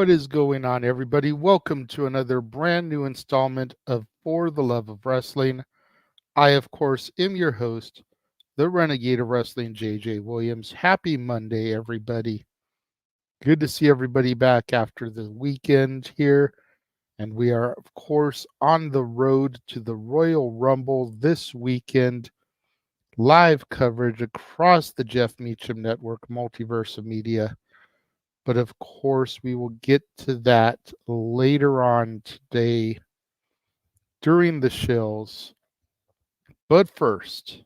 What is going on, everybody? Welcome to another brand new installment of For the Love of Wrestling. I, of course, am your host, the Renegade of Wrestling, JJ Williams. Happy Monday, everybody. Good to see everybody back after the weekend here. And we are, of course, on the road to the Royal Rumble this weekend. Live coverage across the Jeff Meacham Network, multiverse of media. But of course, we will get to that later on today during the shills. But first,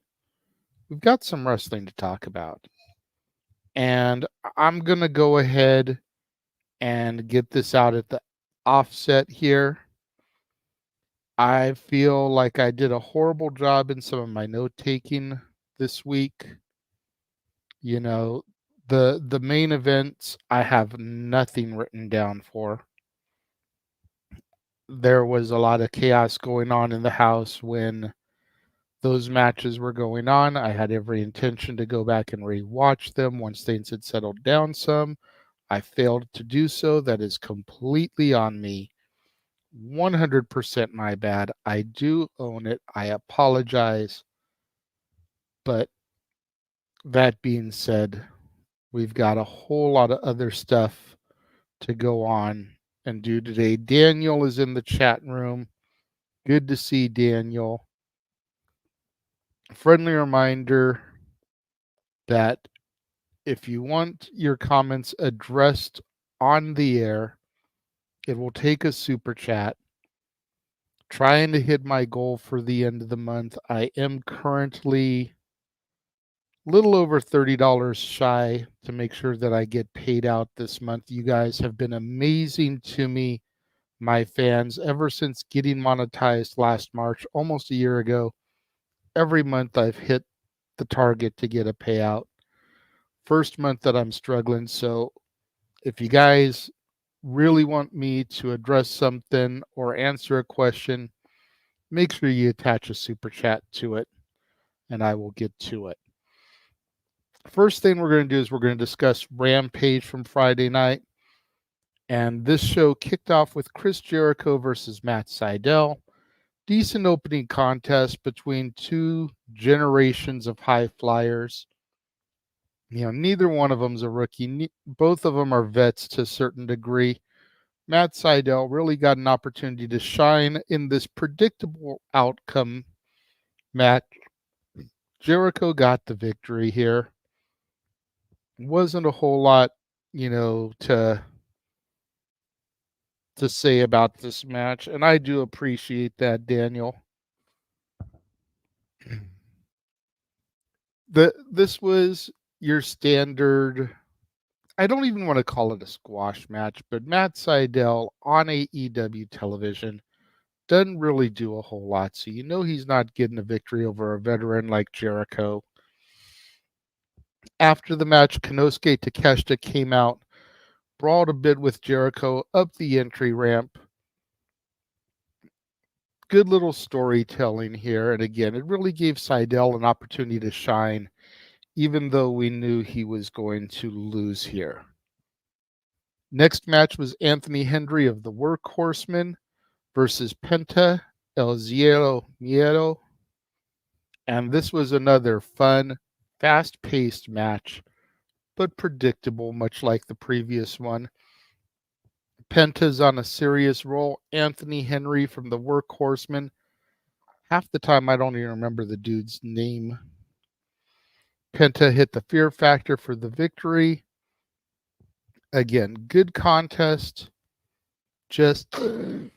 we've got some wrestling to talk about. And I'm going to go ahead and get this out at the offset here. I feel like I did a horrible job in some of my note taking this week. You know, the main events I have nothing written down for. There was a lot of chaos going on in the house when those matches were going on. I had every intention to go back and rewatch them once things had settled down some. I failed to do so. That is completely on me. 100% my bad. I do own it. I apologize. But that being said, we've got a whole lot of other stuff to go on and do today. Daniel is in the chat room. Good to see Daniel. Friendly reminder that if you want your comments addressed on the air, it will take a super chat. Trying to hit my goal for the end of the month. I am currently a little over $30 shy to make sure that I get paid out this month. You guys have been amazing to me, my fans, ever since getting monetized last March, almost a year ago. Every month I've hit the target to get a payout. First month that I'm struggling. So if you guys really want me to address something or answer a question, make sure you attach a super chat to it and I will get to it. First thing we're going to do is we're going to discuss Rampage from Friday night. And this show kicked off with Chris Jericho versus Matt Sydal. Decent opening contest between two generations of high flyers. You know, neither one of them's a rookie. Both of them are vets to a certain degree. Matt Sydal really got an opportunity to shine in this predictable outcome match. Jericho got the victory here. Wasn't a whole lot, to say about this match, and I do appreciate that, Daniel. This was your standard, I don't even want to call it a squash match, but Matt Sydal on AEW television doesn't really do a whole lot. So you know he's not getting a victory over a veteran like Jericho. After the match, Konosuke Takeshita came out, brawled a bit with Jericho up the entry ramp. Good little storytelling here. And again, it really gave Sydal an opportunity to shine, even though we knew he was going to lose here. Next match was Anthony Henry of the Workhorsemen versus Penta El Zero Miedo. And this was another fun, fast-paced match, but predictable, much like the previous one. Penta's on a serious roll. Anthony Henry from the Workhorsemen. Half the time, I don't even remember the dude's name. Penta hit the Fear Factor for the victory. Again, good contest. Just a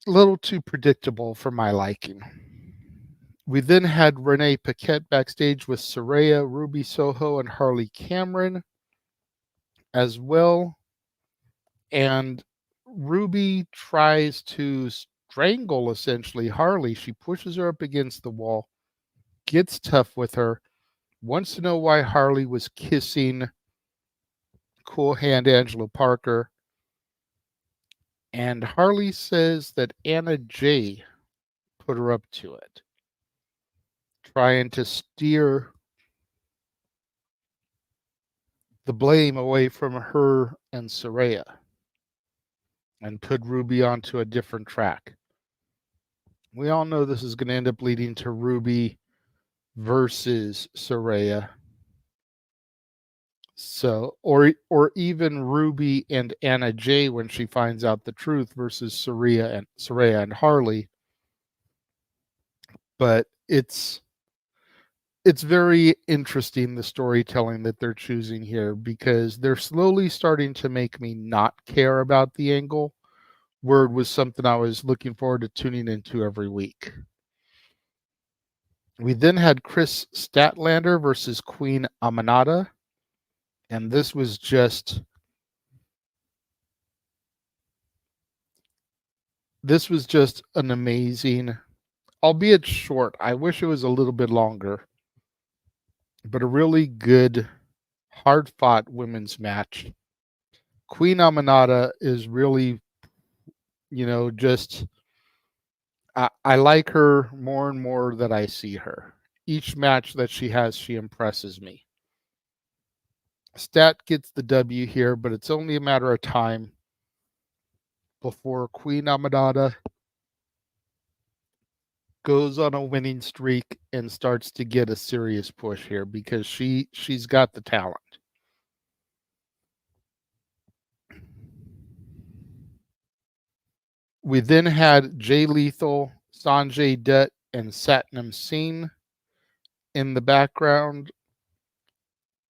little too predictable for my liking. We then had Renee Paquette backstage with Saraya, Ruby Soho, and Harley Cameron as well. And Ruby tries to strangle, essentially, Harley. She pushes her up against the wall, gets tough with her, wants to know why Harley was kissing Cool Hand Angelo Parker. And Harley says that Anna Jay put her up to it, trying to steer the blame away from her and Saraya. and put Ruby onto a different track. We all know this is going to end up leading to Ruby versus Saraya. So, or even Ruby and Anna Jay when she finds out the truth versus Saraya and Harley. But it's very interesting, the storytelling that they're choosing here, because they're slowly starting to make me not care about the angle. Word was something I was looking forward to tuning into every week. We then had Chris Statlander versus Queen Aminata, and this was just an amazing, albeit short. I wish it was a little bit longer, but a really good, hard-fought women's match. Queen Aminata is really, just I like her more and more that I see her. Each match that she has, she impresses me. Stat gets the W here, but it's only a matter of time before Queen Aminata goes on a winning streak and starts to get a serious push here, because she's got the talent. We then had Jay Lethal, Sanjay Dutt, and Satnam Singh in the background,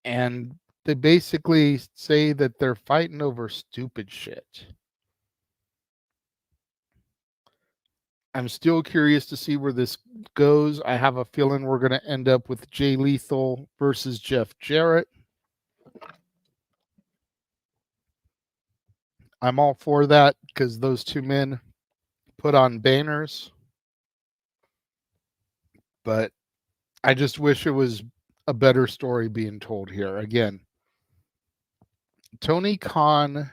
and they basically say that they're fighting over stupid shit. I'm still curious to see where this goes. I have a feeling we're going to end up with Jay Lethal versus Jeff Jarrett. I'm all for that, because those two men put on banners. But I just wish it was a better story being told here. Again, Tony Khan,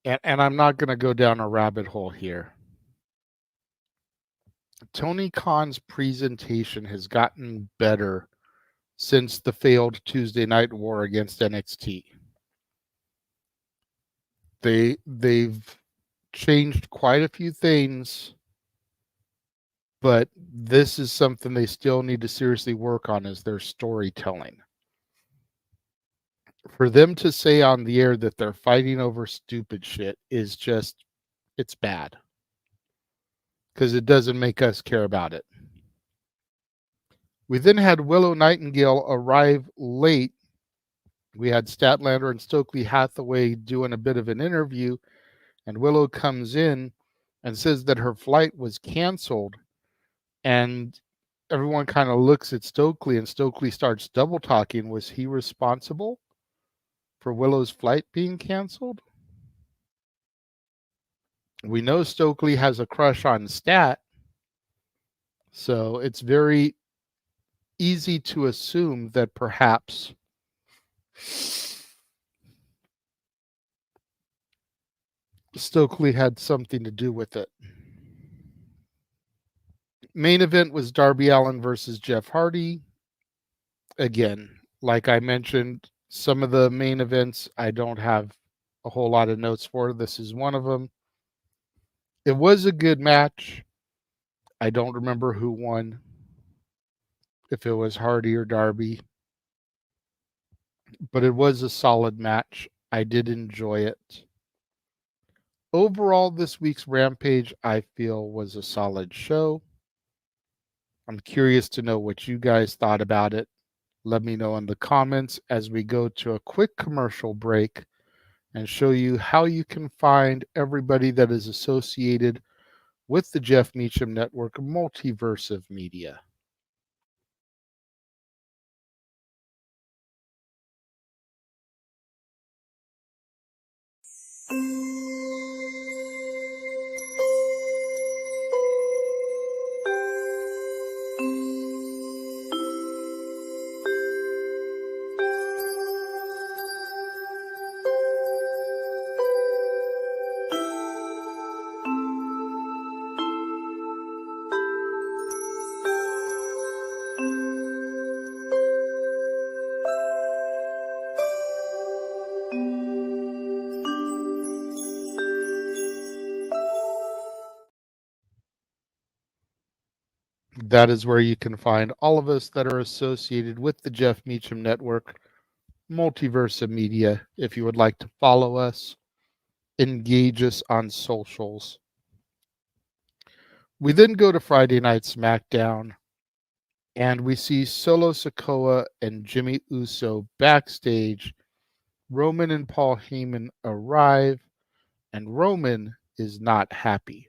and I'm not going to go down a rabbit hole here. Tony Khan's presentation has gotten better since the failed Tuesday Night War against NXT. They've changed quite a few things, but this is something they still need to seriously work on, is their storytelling. For them to say on the air that they're fighting over stupid shit is just, it's bad, because it doesn't make us care about it. We then had Willow Nightingale arrive late. We had Statlander and Stokely Hathaway doing a bit of an interview, and Willow comes in and says that her flight was canceled, and everyone kind of looks at Stokely, and Stokely starts double talking. Was he responsible for Willow's flight being canceled? We know Stokely has a crush on Stat, so it's very easy to assume that perhaps Stokely had something to do with it. Main event was Darby Allin versus Jeff Hardy. Again, like I mentioned, some of the main events I don't have a whole lot of notes for. This is one of them. It was a good match. I don't remember who won, if it was Hardy or Darby, but it was a solid match. I did enjoy it. Overall, this week's Rampage, I feel, was a solid show. I'm curious to know what you guys thought about it. Let me know in the comments as we go to a quick commercial break and show you how you can find everybody that is associated with the Jeff Meacham Network multiverse of media. That is where you can find all of us that are associated with the Jeff Meacham Network, Multiversa Media. If you would like to follow us, engage us on socials. We then go to Friday Night Smackdown, and we see Solo Sikoa and Jimmy Uso backstage. Roman and Paul Heyman arrive, and Roman is not happy.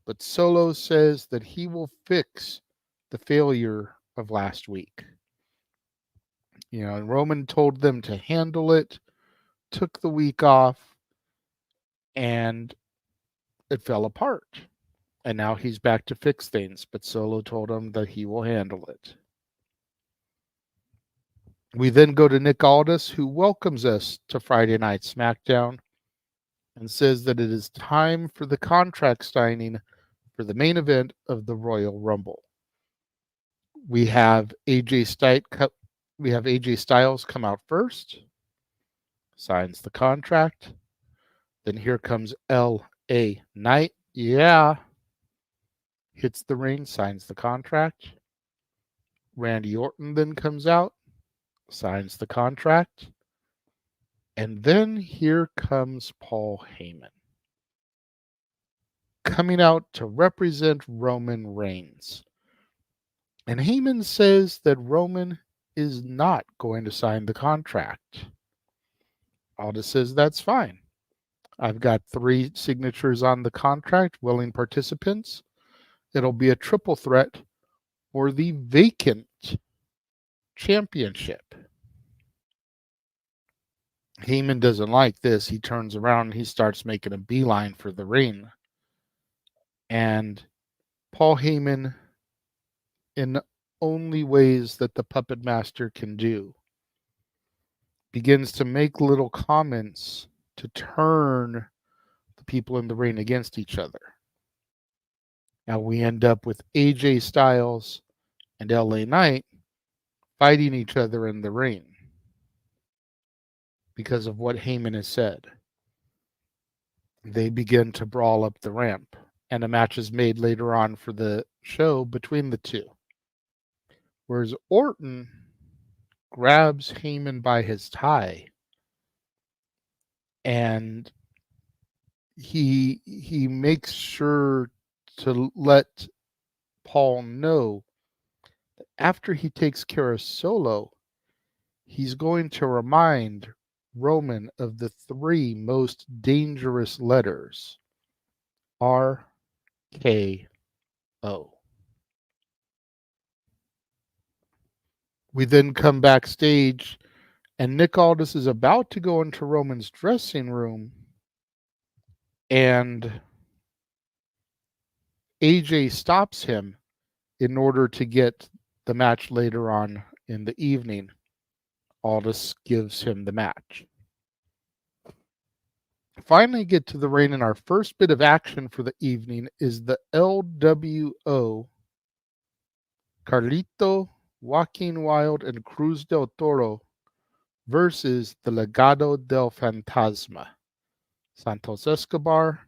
But Solo says that he will fix the failure of last week. And Roman told them to handle it, took the week off, and it fell apart. And now he's back to fix things, but Solo told him that he will handle it. We then go to Nick Aldis, who welcomes us to Friday Night Smackdown and says that it is time for the contract signing for the main event of the Royal Rumble. We have AJ Styles come out first, signs the contract. Then here comes L.A. Knight. Yeah. Hits the ring, signs the contract. Randy Orton then comes out, signs the contract. And then here comes Paul Heyman, coming out to represent Roman Reigns. And Heyman says that Roman is not going to sign the contract. Aldis says that's fine. I've got 3 signatures on the contract, willing participants. It'll be a triple threat for the vacant championship. Heyman doesn't like this. He turns around and he starts making a beeline for the ring. And Paul Heyman, in only ways that the puppet master can do, begins to make little comments to turn the people in the ring against each other. Now we end up with AJ Styles and LA Knight fighting each other in the ring because of what Heyman has said. They begin to brawl up the ramp, and a match is made later on for the show between the two. Whereas Orton grabs Heyman by his tie, and he makes sure to let Paul know that after he takes care of Solo, he's going to remind Roman of the 3 most dangerous letters: RKO. We then come backstage, and Nick Aldis is about to go into Roman's dressing room, and AJ stops him in order to get the match later on in the evening. Aldis gives him the match. Finally get to the ring, and our first bit of action for the evening is the LWO, Carlito, Joaquin Wilde, and Cruz del Toro versus the Legado del Fantasma, Santos Escobar,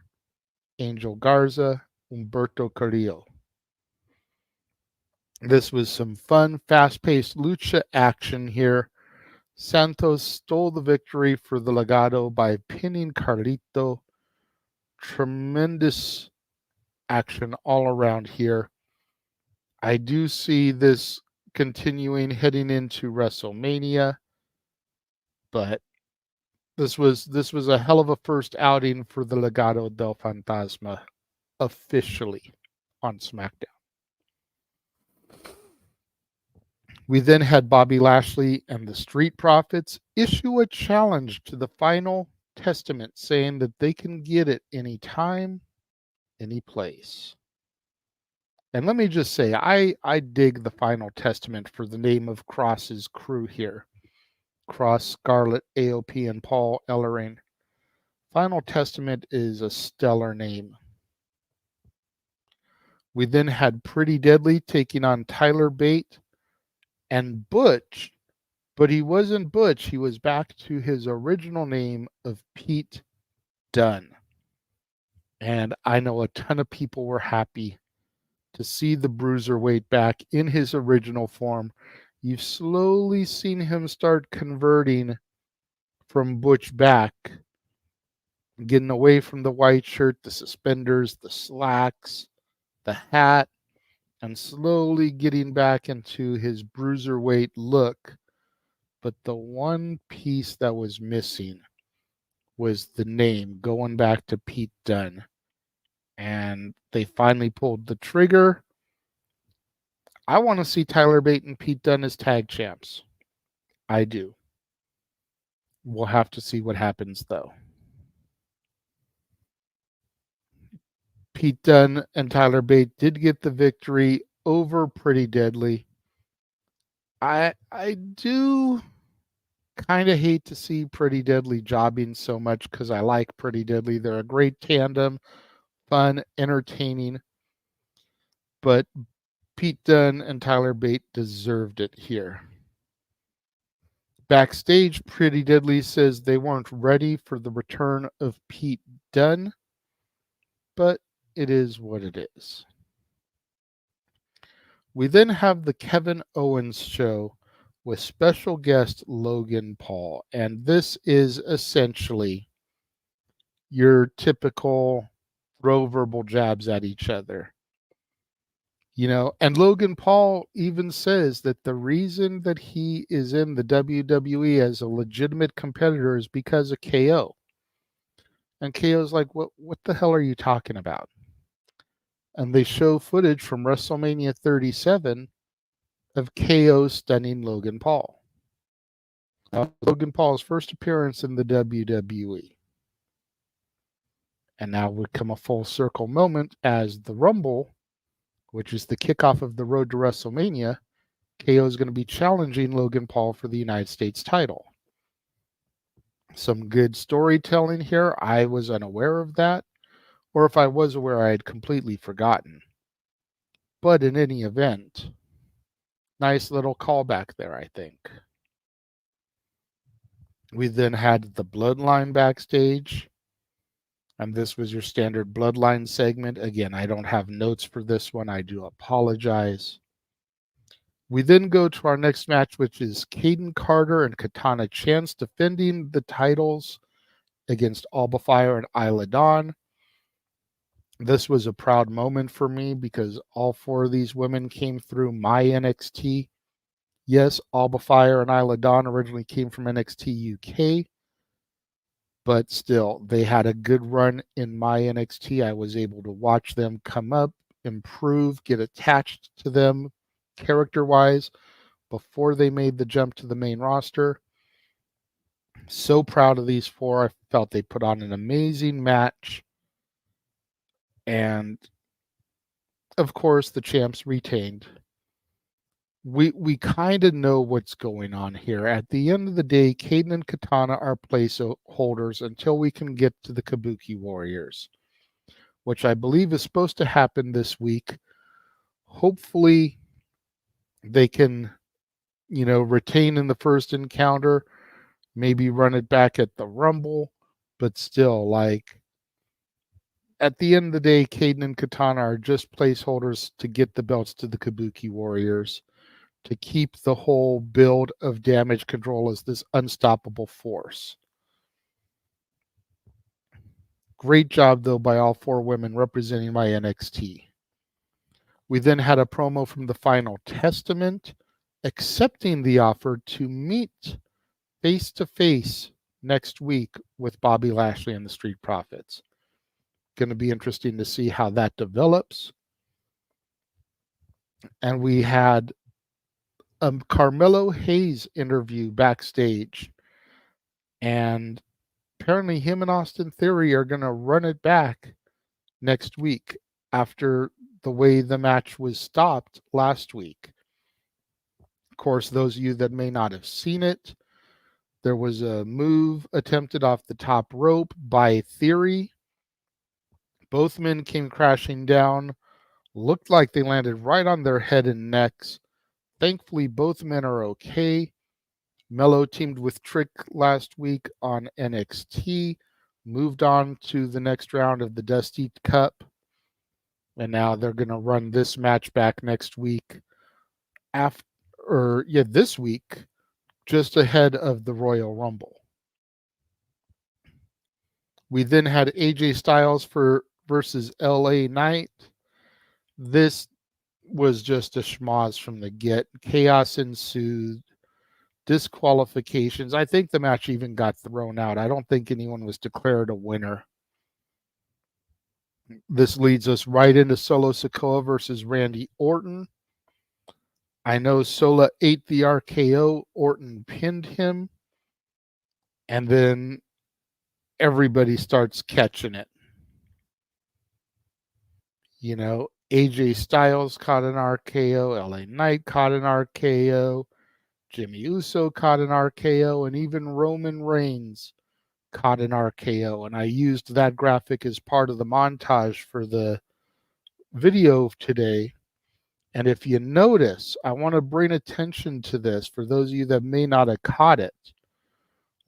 Angel Garza, Humberto Carrillo. This was some fun, fast-paced lucha action here. Santos stole the victory for the Legado by pinning Carlito. Tremendous action all around here. I do see this continuing heading into WrestleMania, but this was a hell of a first outing for the Legado del Fantasma officially on SmackDown. We then had Bobby Lashley and the Street Profits issue a challenge to the Final Testament, saying that they can get it anytime, any place. And let me just say, I dig the Final Testament for the name of Cross's crew here. Cross, Scarlett, AOP, and Paul Ellering. Final Testament is a stellar name. We then had Pretty Deadly taking on Tyler Bate and Butch, but he wasn't Butch. He was back to his original name of Pete Dunne. And I know a ton of people were happy to see the Bruiserweight back in his original form. You've slowly seen him start converting from Butch back, getting away from the white shirt, the suspenders, the slacks, the hat, and slowly getting back into his Bruiserweight look. But the one piece that was missing was the name, going back to Pete Dunne. And they finally pulled the trigger. I want to see Tyler Bate and Pete Dunne as tag champs. I do. We'll have to see what happens, though. Pete Dunne and Tyler Bate did get the victory over Pretty Deadly. I do kind of hate to see Pretty Deadly jobbing so much because I like Pretty Deadly. They're a great tandem, fun, entertaining. But Pete Dunne and Tyler Bate deserved it here. Backstage, Pretty Deadly says they weren't ready for the return of Pete Dunne, but it is what it is. We then have the Kevin Owens show with special guest Logan Paul, and this is essentially your typical throw verbal jabs at each other. You know, and Logan Paul even says that the reason that he is in the WWE as a legitimate competitor is because of KO. And KO's like, what the hell are you talking about? And they show footage from WrestleMania 37 of KO stunning Logan Paul. Logan Paul's first appearance in the WWE. And now would come a full circle moment as the Rumble, which is the kickoff of the road to WrestleMania, KO is going to be challenging Logan Paul for the United States title. Some good storytelling here. I was unaware of that, or if I was aware, I had completely forgotten. But in any event, nice little callback there, I think. We then had the Bloodline backstage, and this was your standard Bloodline segment. Again, I don't have notes for this one. I do apologize. We then go to our next match, which is Caden Carter and Katana Chance defending the titles against Alba Fire and Isla Dawn. This was a proud moment for me because all four of these women came through my NXT. Yes, Alba Fire and Isla Dawn originally came from NXT UK, but still, they had a good run in my NXT. I was able to watch them come up, improve, get attached to them character-wise before they made the jump to the main roster. So proud of these four. I felt they put on an amazing match. And, of course, the champs retained. We kind of know what's going on here. At the end of the day, Caden and Katana are placeholders until we can get to the Kabuki Warriors, which I believe is supposed to happen this week. Hopefully, they can, retain in the first encounter, maybe run it back at the Rumble, but still, at the end of the day, Caden and Katana are just placeholders to get the belts to the Kabuki Warriors, to keep the whole build of Damage Control as this unstoppable force. Great job, though, by all four women representing my NXT. We then had a promo from the Final Testament accepting the offer to meet face-to-face next week with Bobby Lashley and the Street Profits. Going to be interesting to see how that develops. And we had a Carmelo Hayes interview backstage. And apparently him and Austin Theory are going to run it back next week after the way the match was stopped last week. Of course, those of you that may not have seen it, there was a move attempted off the top rope by Theory. Both men came crashing down. Looked like they landed right on their head and necks. Thankfully, both men are okay. Mello teamed with Trick last week on NXT. Moved on to the next round of the Dusty Cup. And now they're going to run this match back next week this week, just ahead of the Royal Rumble. We then had AJ Styles versus LA Knight. This was just a schmoz from the get. Chaos ensued. Disqualifications. I think the match even got thrown out. I don't think anyone was declared a winner. This leads us right into Solo Sikoa versus Randy Orton. I know Sola ate the RKO. Orton pinned him. And then everybody starts catching it. You know, AJ Styles caught an RKO. LA Knight caught an RKO. Jimmy Uso caught an RKO. And even Roman Reigns caught an RKO. And I used that graphic as part of the montage for the video today. And if you notice, I want to bring attention to this for those of you that may not have caught it.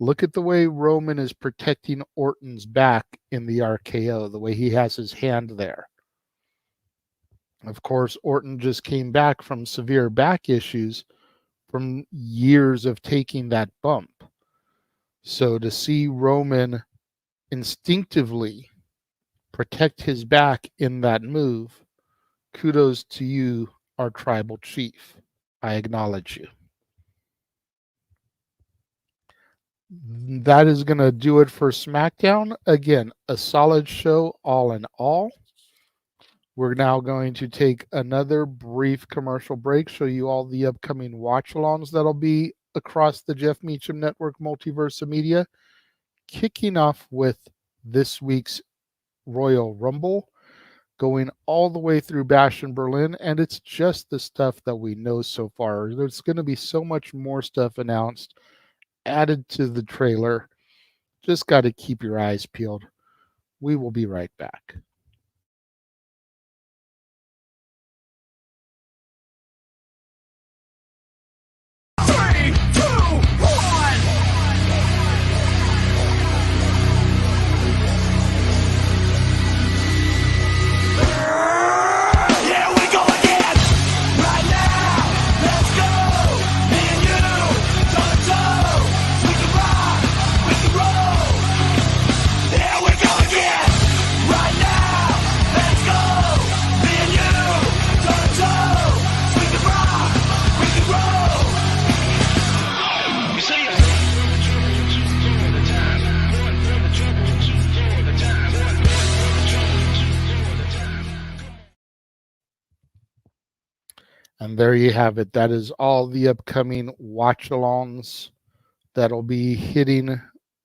Look at the way Roman is protecting Orton's back in the RKO, the way he has his hand there. Of course, Orton just came back from severe back issues from years of taking that bump. So to see Roman instinctively protect his back in that move, kudos to you, our tribal chief. I acknowledge you. That is going to do it for SmackDown. Again, a solid show all in all. We're now going to take another brief commercial break, show you all the upcoming watch-alongs that'll be across the Jeff Meacham Network Multiverse of Media, kicking off with this week's Royal Rumble, going all the way through Bash in Berlin, and it's just the stuff that we know so far. There's going to be so much more stuff announced, added to the trailer. Just got to keep your eyes peeled. We will be right back. And there you have it. That is all the upcoming watch-alongs that'll be hitting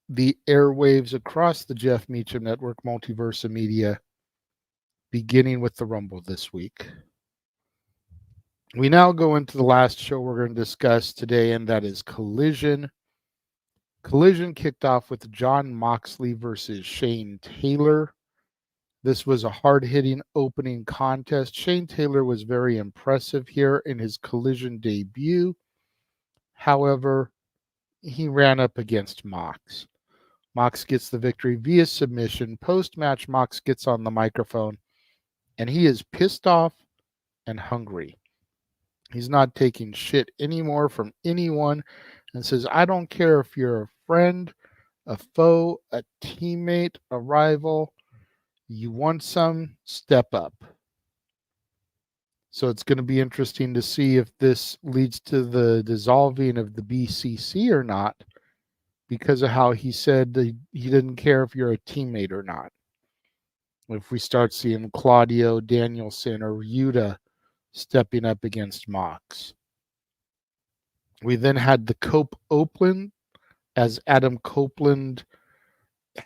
the airwaves across the Jeff Meacham Network Multiverse of Media, beginning with the Rumble this week. We now go into the last show we're going to discuss today, and that is Collision. Collision kicked off with Jon Moxley versus Shane Taylor. This was a hard-hitting opening contest. Shane Taylor was very impressive here in his Collision debut. However, he ran up against Mox. Mox gets the victory via submission. Post-match, Mox gets on the microphone, and he is pissed off and hungry. He's not taking shit anymore from anyone and says, I don't care if you're a friend, a foe, a teammate, a rival. You want some, step up. So it's going to be interesting to see if this leads to the dissolving of the BCC or not, because of how he said that he didn't care if you're a teammate or not. If we start seeing Claudio, Danielson, or Yuta stepping up against Mox. We then had the Cope Open, as Adam Copeland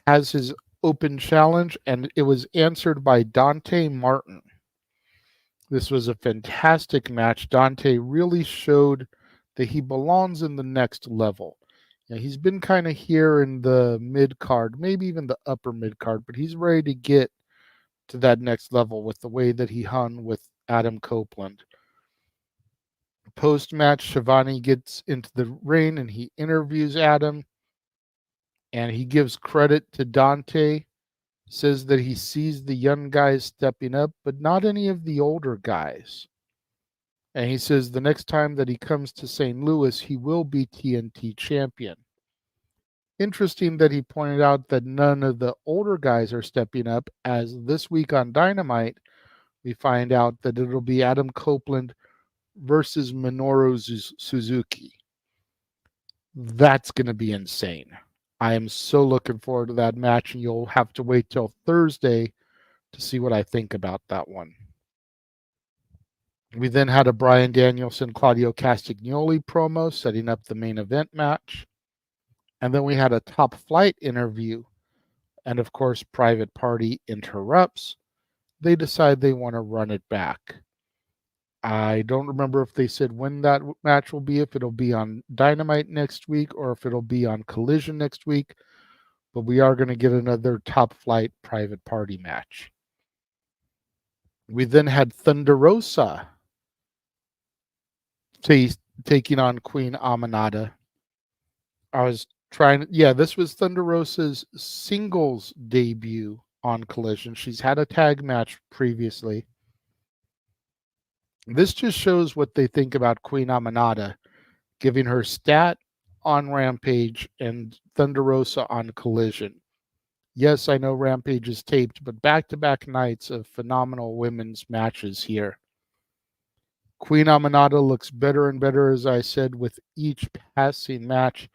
has his open challenge, and it was answered by Dante Martin. This was a fantastic match. Dante really showed that he belongs in the next level. Now, he's been kind of here in the mid card, maybe even the upper mid card, but he's ready to get to that next level with the way that he hung with Adam Copeland. Post-match, Shivani gets into the ring and he interviews Adam, and he gives credit to Dante Says that he sees the young guys stepping up, but not any of the older guys. And he says the next time that he comes to St. Louis, he will be TNT champion. Interesting that he pointed out that none of the older guys are stepping up, as this week on Dynamite, we find out that it'll be Adam Copeland versus Minoru Suzuki. That's going to be insane. I am so looking forward to that match, and you'll have to wait till Thursday to see what I think about that one. We then had a Bryan Danielson, Claudio Castagnoli promo setting up the main event match. And then we had a Top Flight interview. And of course, Private Party interrupts. They decide they want to run it back. I don't remember if they said when that match will be, if it'll be on Dynamite next week or if it'll be on Collision next week. But we are going to get another Top Flight Private Party match. We then had Thunder Rosa taking on Queen Aminata. This was Thunder Rosa's singles debut on Collision. She's had a tag match previously. This just shows what they think about Queen Aminata, giving her stat on Rampage and Thunder Rosa on Collision. Yes, I know Rampage is taped, but back-to-back nights of phenomenal women's matches here. Queen Aminata looks better and better, as I said, with each passing match.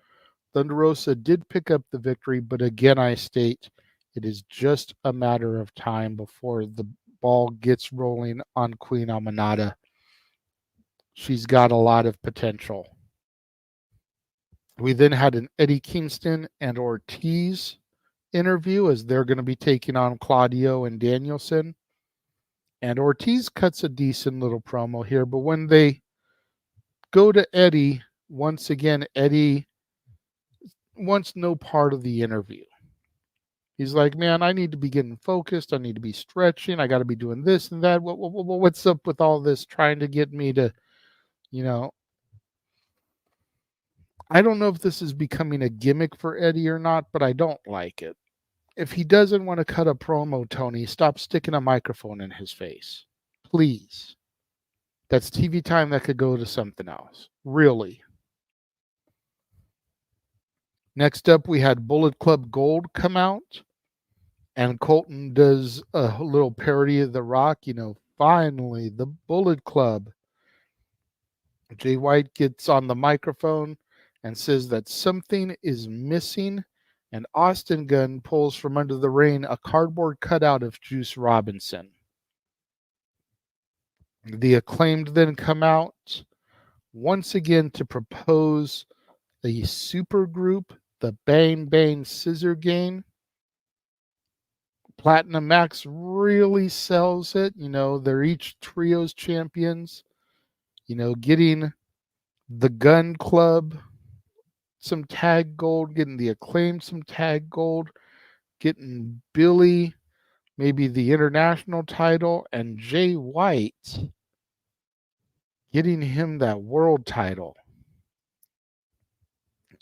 Thunder Rosa did pick up the victory, but again, I state it is just a matter of time before the ball gets rolling on Queen Aminata. She's got a lot of potential. We then had an Eddie Kingston and Ortiz interview, as they're going to be taking on Claudio and Danielson. And Ortiz cuts a decent little promo here, but when they go to Eddie, once again, Eddie wants no part of the interview. He's like, man, I need to be getting focused. I need to be stretching. I got to be doing this and that. What's up with all this trying to get me to, I don't know if this is becoming a gimmick for Eddie or not, but I don't like it. If he doesn't want to cut a promo, Tony, stop sticking a microphone in his face. Please. That's TV time that could go to something else. Really. Next up, we had Bullet Club Gold come out. And Colton does a little parody of The Rock. Finally, the Bullet Club. Jay White gets on the microphone and says that something is missing. And Austin Gunn pulls from under the ring a cardboard cutout of Juice Robinson. The Acclaimed then come out once again to propose a super group, the Bang Bang Scissor Gang. Platinum Max really sells it. They're each trios champions. Getting the Gun Club some tag gold, getting the Acclaimed some tag gold, getting Billy maybe the international title, and Jay White getting him that world title.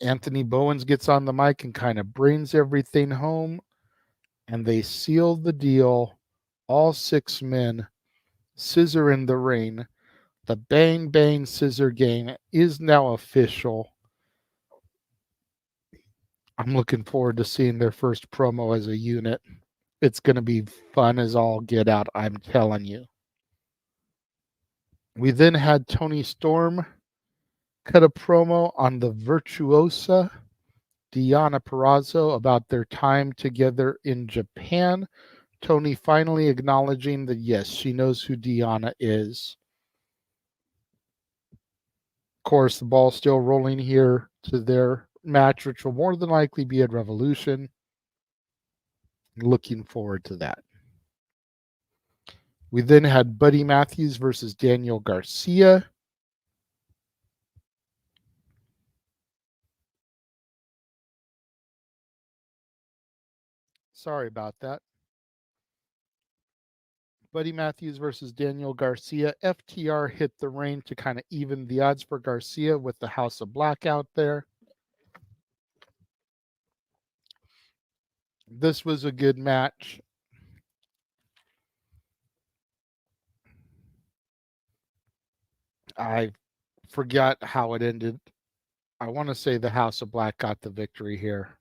Anthony Bowens gets on the mic and kind of brings everything home, and they seal the deal. All 6 men scissor in the ring. The Bang Bang Scissor Gang is now official. I'm looking forward to seeing their first promo as a unit. It's going to be fun as all get out, I'm telling you. We then had Tony Storm cut a promo on the Virtuosa, Deonna Purrazzo, about their time together in Japan. Tony finally acknowledging that, yes, she knows who Deonna is. Of course, the ball's still rolling here to their match, which will more than likely be at Revolution. Looking forward to that. We then had Buddy Matthews versus Daniel Garcia. Sorry about that. Buddy Matthews versus Daniel Garcia. FTR hit the ring to kind of even the odds for Garcia with the House of Black out there. This was a good match. I forgot how it ended. I want to say the House of Black got the victory here.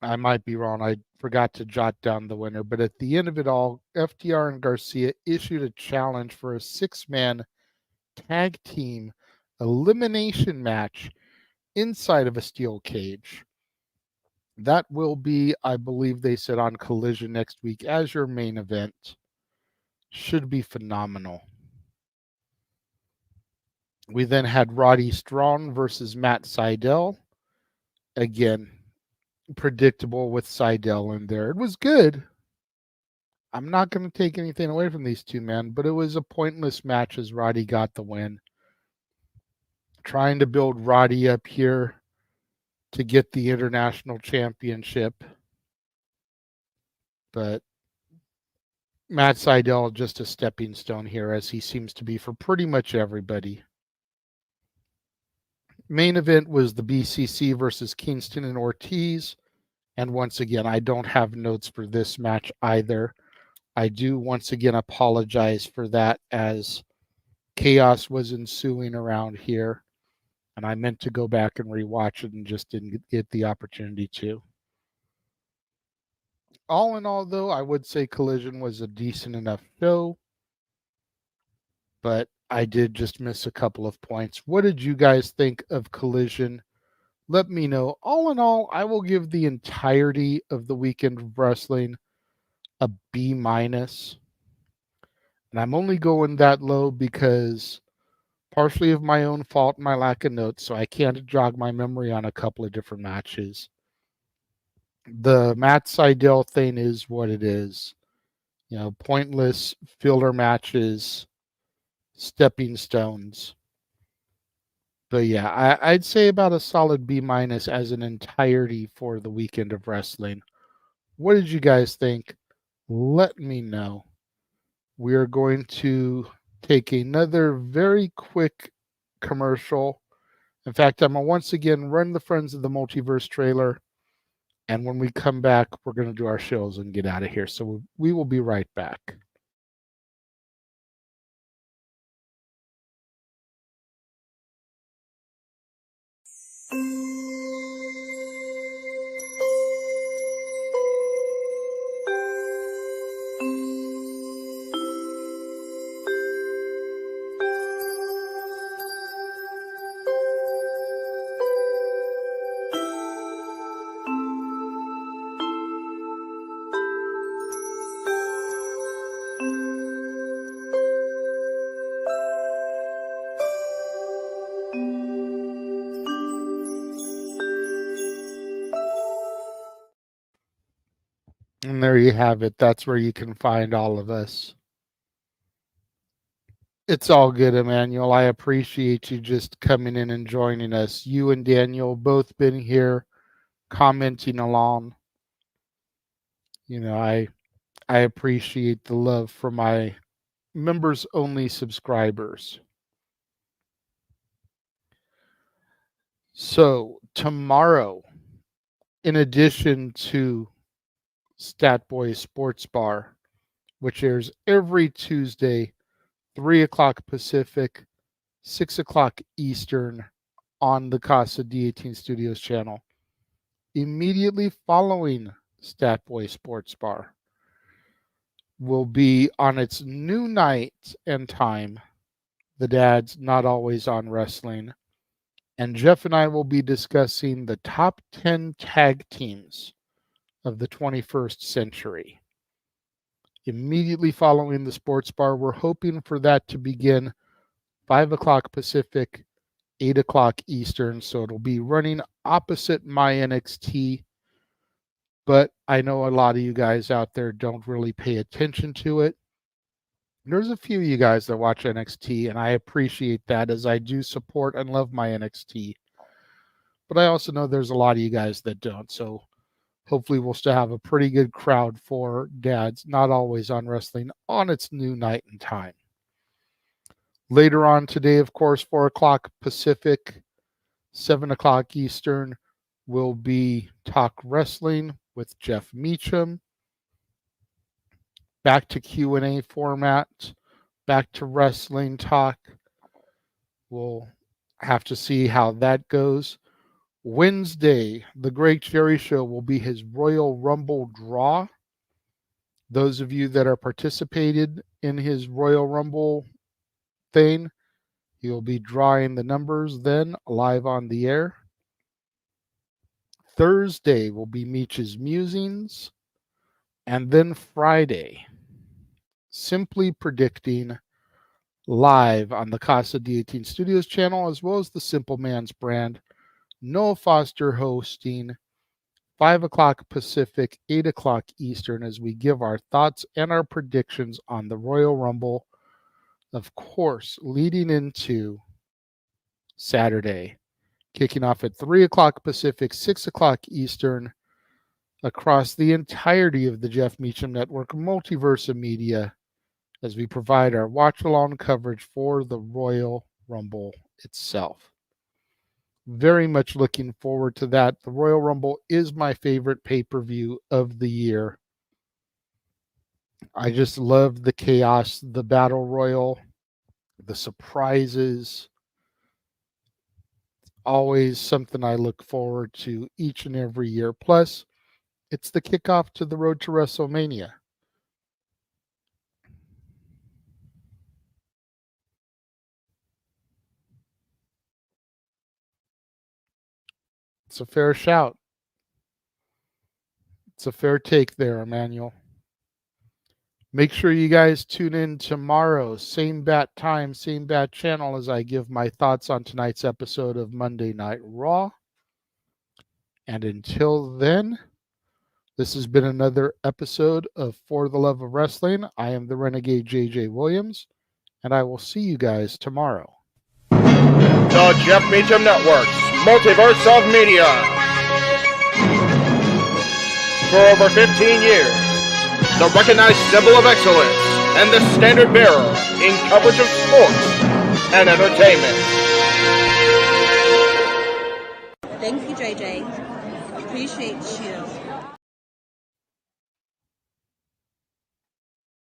I might be wrong. I forgot to jot down the winner. But at the end of it all, FTR and Garcia issued a challenge for a 6-man tag team elimination match inside of a steel cage. That will be, I believe they said, on Collision next week as your main event. Should be phenomenal. We then had Roddy Strong versus Matt Sydal. Again, predictable with Sydal in there. It was good. I'm not going to take anything away from these two men, but it was a pointless match as Roddy got the win. Trying to build Roddy up here to get the international championship. But Matt Sydal just a stepping stone here, as he seems to be for pretty much everybody. Main event was the BCC versus Kingston and Ortiz. And once again, I don't have notes for this match either. I do once again apologize for that, as chaos was ensuing around here. And I meant to go back and rewatch it and just didn't get the opportunity to. All in all, though, I would say Collision was a decent enough show. But I did just miss a couple of points. What did you guys think of Collision? Let me know. All in all, I will give the entirety of the weekend of wrestling a B-. And I'm only going that low because partially of my own fault and my lack of notes, so I can't jog my memory on a couple of different matches. The Matt Sydal thing is what it is. You know, pointless filler matches, stepping stones. But yeah, I'd say about a solid B- as an entirety for the weekend of wrestling. What did you guys think? Let me know. We are going to take another very quick commercial. In fact, I'm going to once again run the Friends of the Multiverse trailer. And when we come back, we're going to do our shows and get out of here. So we will be right back. And there you have it. That's where you can find all of us. It's all good, Emmanuel. I appreciate you just coming in and joining us. You and Daniel both been here commenting along. You know, I appreciate the love from my members only subscribers. So, tomorrow, in addition to Stat Boy Sports Bar, which airs every Tuesday, 3 o'clock Pacific, 6 o'clock Eastern on the Casa D18 Studios channel. Immediately following Stat Boy Sports Bar will be on its new night and time, The Dad's Not Always on Wrestling. And Jeff and I will be discussing the top 10 tag teams of the 21st century. Immediately following the sports bar, we're hoping for that to begin 5 o'clock Pacific, 8 o'clock Eastern. So it'll be running opposite my NXT. But I know a lot of you guys out there don't really pay attention to it. There's a few of you guys that watch NXT, and I appreciate that, as I do support and love my NXT. But I also know there's a lot of you guys that don't. So hopefully we'll still have a pretty good crowd for Dad's Not Always on Wrestling on its new night and time. Later on today, of course, 4 o'clock Pacific, 7 o'clock Eastern will be Talk Wrestling. with Jeff Meacham. Back to Q&A format, back to wrestling talk. We'll have to see how that goes. Wednesday, the Great Jerry Show will be his Royal Rumble draw. Those of you that are participated in his Royal Rumble thing, he'll be drawing the numbers then live on the air. Thursday will be Meech's Musings. And then Friday, Simply Predicting live on the Casa D18 Studios channel, as well as the Simple Man's brand. Noah Foster hosting, 5 o'clock Pacific, 8 o'clock Eastern, as we give our thoughts and our predictions on the Royal Rumble. Of course, leading into Saturday, kicking off at 3 o'clock Pacific, 6 o'clock Eastern, across the entirety of the Jeff Meacham Network, Multiverse of Media, as we provide our watch-along coverage for the Royal Rumble itself. Very much looking forward to that. The Royal Rumble is my favorite pay-per-view of the year. I just love the chaos, the battle royal, the surprises. Always something I look forward to each and every year. Plus, it's the kickoff to the road to WrestleMania. It's a fair shout. It's a fair take there, Emmanuel. Make sure you guys tune in tomorrow, same bat time, same bat channel, as I give my thoughts on tonight's episode of Monday Night Raw. And until then, this has been another episode of For the Love of Wrestling. I am the Renegade JJ Williams, and I will see you guys tomorrow. The Jeff Meacham Network's Multiverse of Media. For over 15 years, the recognized symbol of excellence and the standard bearer in coverage of sports and entertainment. Thank you, JJ. Appreciate you.